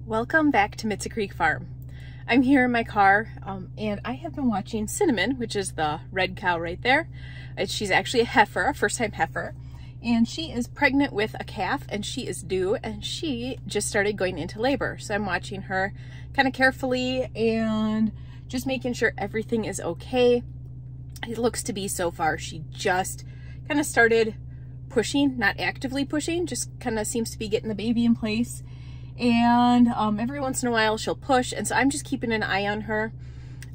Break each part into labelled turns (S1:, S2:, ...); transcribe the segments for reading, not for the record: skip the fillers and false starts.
S1: Welcome back to Mitsa Creek Farm. I'm here in my car and I have been watching Cinnamon, which is the red cow right there. She's actually a heifer, a first-time heifer, and she is pregnant with a calf and she is due and she just started going into labor. So I'm watching her kind of carefully and just making sure everything is okay. It looks to be so far. She just kind of started pushing, not actively pushing, just kind of seems to be getting the baby in place. And every once in a while she'll push, and so I'm just keeping an eye on her.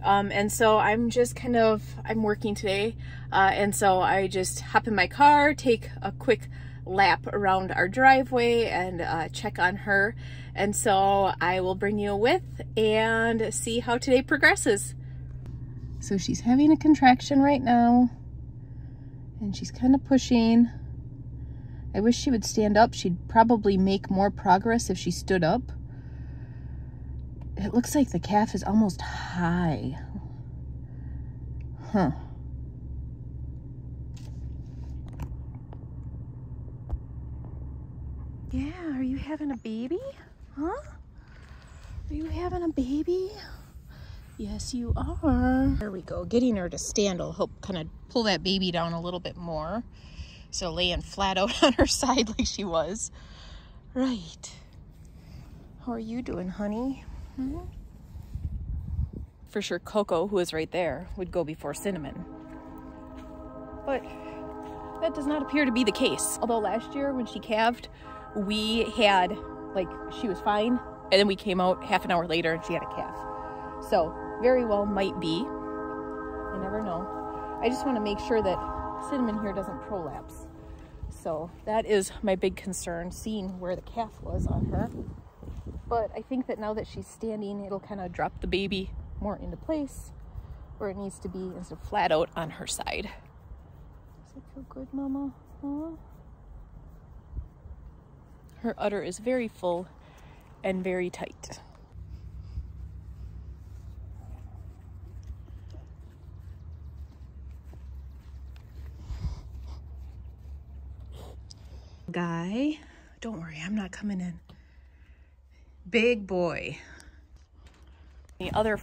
S1: And so I'm just I'm working today, and so I just hop in my car, take a quick lap around our driveway and check on her. And so I will bring you with and see how today progresses. So she's having a contraction right now and she's kind of pushing. I wish she would stand up. She'd probably make more progress if she stood up. It looks like the calf is almost high. Huh. Yeah, are you having a baby? Huh? Are you having a baby? Yes, you are. There we go. Getting her to stand will help kind of pull that baby down a little bit more. So laying flat out on her side like she was. Right. How are you doing, honey? Hmm? For sure Coco, who is right there, would go before Cinnamon. But that does not appear to be the case. Although last year when she calved, we had, she was fine. And then we came out half an hour later and she had a calf. So very well might be. You never know. I just want to make sure that Cinnamon here doesn't prolapse. So that is my big concern, seeing where the calf was on her. But I think that now that she's standing, it'll kind of drop the baby more into place where it needs to be instead of flat out on her side. Does it feel good, Mama? Huh? Her udder is very full and very tight. Guy, don't worry, I'm not coming in. Big boy. The other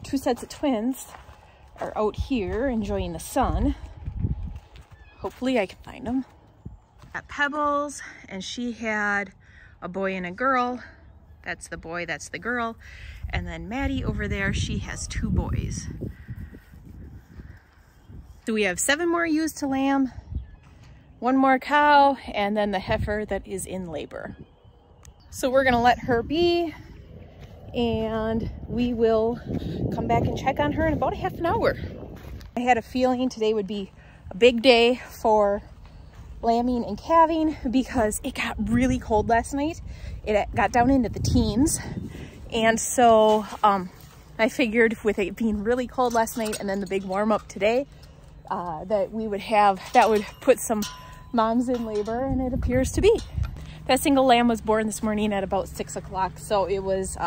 S1: two sets of twins, are out here enjoying the sun. Hopefully I can find them. Got Pebbles, and she had a boy and a girl. That's the boy, that's the girl. And then Maddie over there, she has 2 boys. So we have 7 more ewes to lamb, 1 more cow, and then the heifer that is in labor. So we're gonna let her be, and we will come back and check on her in about a half an hour. I had a feeling today would be a big day for lambing and calving because it got really cold last night. It got down into the teens. And so I figured with it being really cold last night and then the big warm up today, that would put some moms in labor, and it appears to be. That single lamb was born this morning at about 6 o'clock, so it was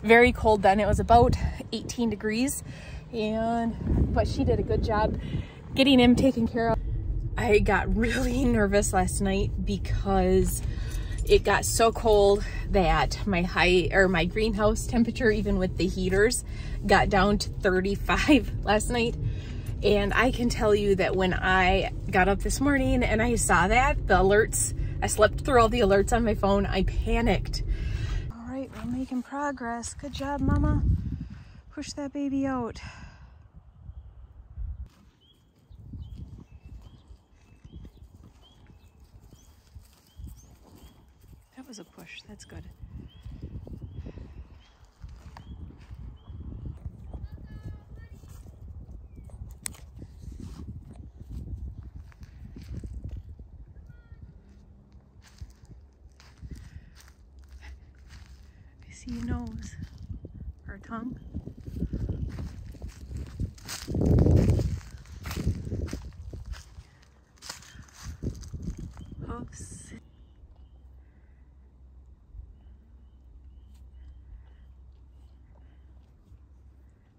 S1: very cold then. It was about 18 degrees, but she did a good job getting him taken care of. I got really nervous last night because it got so cold that my greenhouse temperature, even with the heaters, got down to 35 last night. And I can tell you that when I got up this morning and I saw that, the alerts, I slept through all the alerts on my phone, I panicked. All right, we're making progress. Good job, Mama. Push that baby out. That was a push, that's good. I see your nose, or tongue. Hoofs.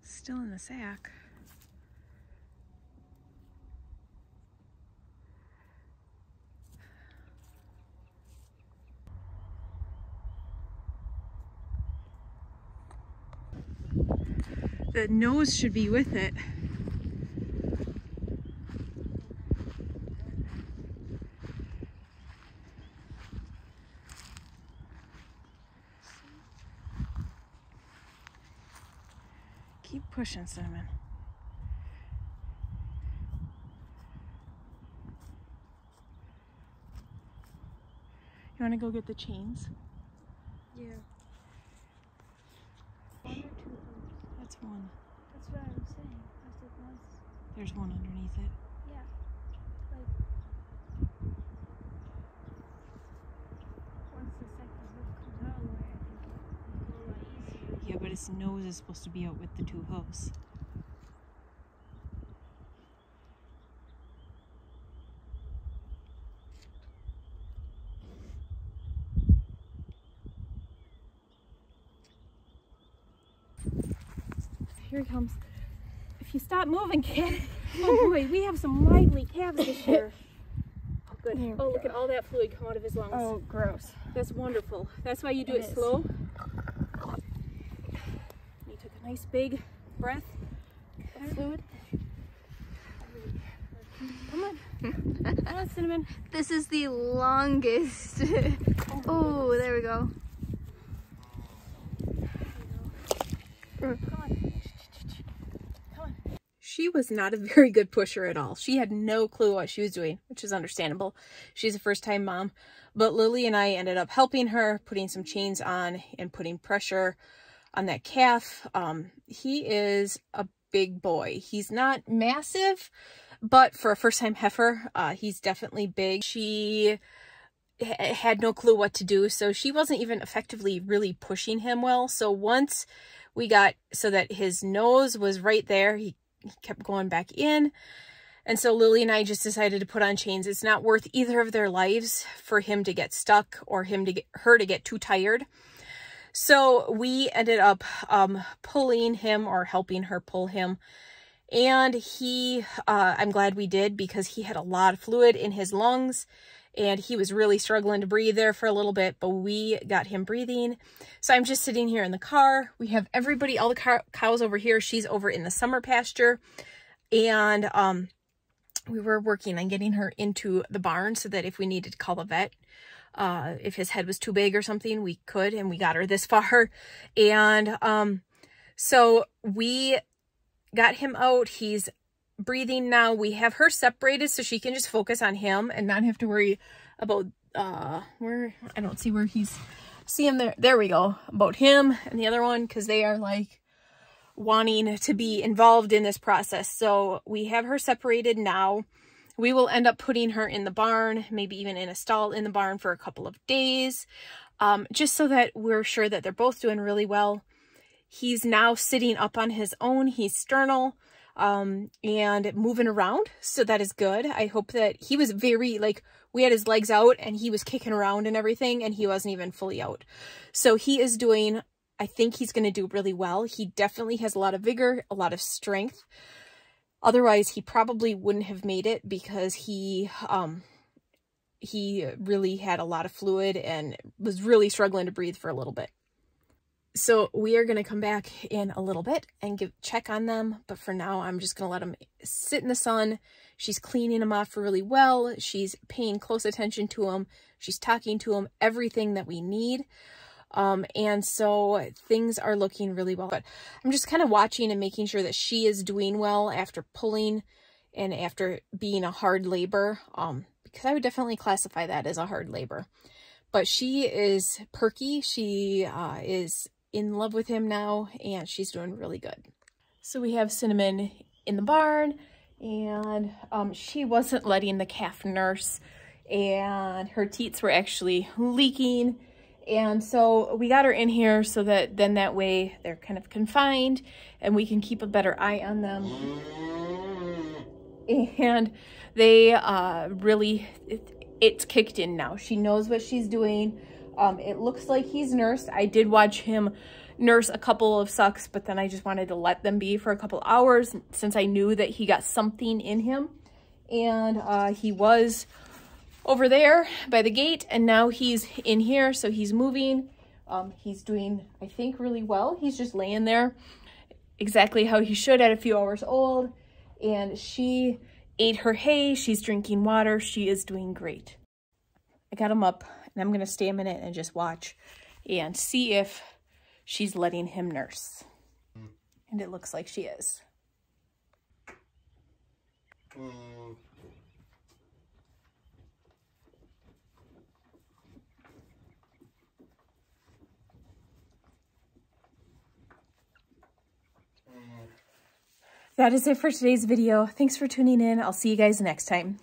S1: Still in the sack. the nose should be with it. Keep pushing, Cinnamon. You want to go get the chains?
S2: Yeah. One or two holes?
S1: That's one.
S2: That's what I was saying. I said once.
S1: There's one underneath it.
S2: Yeah. Like, once the second hook comes out of the way, I think it'll go a lot easier.
S1: Yeah, but its nose is supposed to be out with the two hooves. Here he comes. If you stop moving, kid.
S2: Oh boy, we have some lively calves this year. Oh good.
S1: Here we
S2: Oh, look
S1: go.
S2: at all that fluid come out of his lungs.
S1: Oh, gross.
S2: That's wonderful. That's why you do
S1: It
S2: it
S1: is.
S2: slow. You took a nice big breath of fluid. Come on. Come on, Cinnamon.
S3: This is the longest. Oh, there we go.
S2: Come on.
S1: She was not a very good pusher at all. She had no clue what she was doing, which is understandable. She's a first-time mom. But Lily and I ended up helping her, putting some chains on and putting pressure on that calf. He is a big boy. He's not massive, but for a first-time heifer, he's definitely big. She had no clue what to do, so she wasn't even effectively really pushing him well. So once we got so that his nose was right there, he kept going back in. And so Lily and I just decided to put on chains. It's not worth either of their lives for him to get stuck or her to get too tired. So we ended up pulling him or helping her pull him. And I'm glad we did, because he had a lot of fluid in his lungs and he was really struggling to breathe there for a little bit, but we got him breathing. So I'm just sitting here in the car. We have everybody, all the cows over here. She's over in the summer pasture. And we were working on getting her into the barn so that if we needed to call the vet, if his head was too big or something, we could, and we got her this far. And so we got him out. He's breathing now. We have her separated so she can just focus on him and not have to worry about where, I don't see where he's, see him there. There we go. About him and the other one, because they are like wanting to be involved in this process. So we have her separated now. We will end up putting her in the barn, maybe even in a stall in the barn for a couple of days, just so that we're sure that they're both doing really well. He's now sitting up on his own. He's sternal and moving around, so that is good. I hope that he was very, like, we had his legs out and he was kicking around and everything, and he wasn't even fully out. So he is doing, I think he's going to do really well. He definitely has a lot of vigor, a lot of strength. Otherwise, he probably wouldn't have made it, because he really had a lot of fluid and was really struggling to breathe for a little bit. So we are going to come back in a little bit and check on them. But for now, I'm just going to let them sit in the sun. She's cleaning them off really well. She's paying close attention to them. She's talking to them, everything that we need. And so things are looking really well. But I'm just kind of watching and making sure that she is doing well after pulling and after being a hard labor. Because I would definitely classify that as a hard labor. But she is perky. She is in love with him now, and she's doing really good. So we have Cinnamon in the barn, and she wasn't letting the calf nurse, and her teats were actually leaking. And so we got her in here so that then that way they're kind of confined and we can keep a better eye on them. And they really, it's kicked in now. She knows what she's doing. It looks like he's nursed. I did watch him nurse a couple of sucks, but then I just wanted to let them be for a couple hours since I knew that he got something in him. And he was over there by the gate, and now he's in here, so he's moving. He's doing, I think, really well. He's just laying there. exactly how he should at a few hours old. And she ate her hay. She's drinking water. She is doing great. I got him up and I'm going to stay a minute and just watch and see if she's letting him nurse. And it looks like she is. That is it for today's video. Thanks for tuning in. I'll see you guys next time.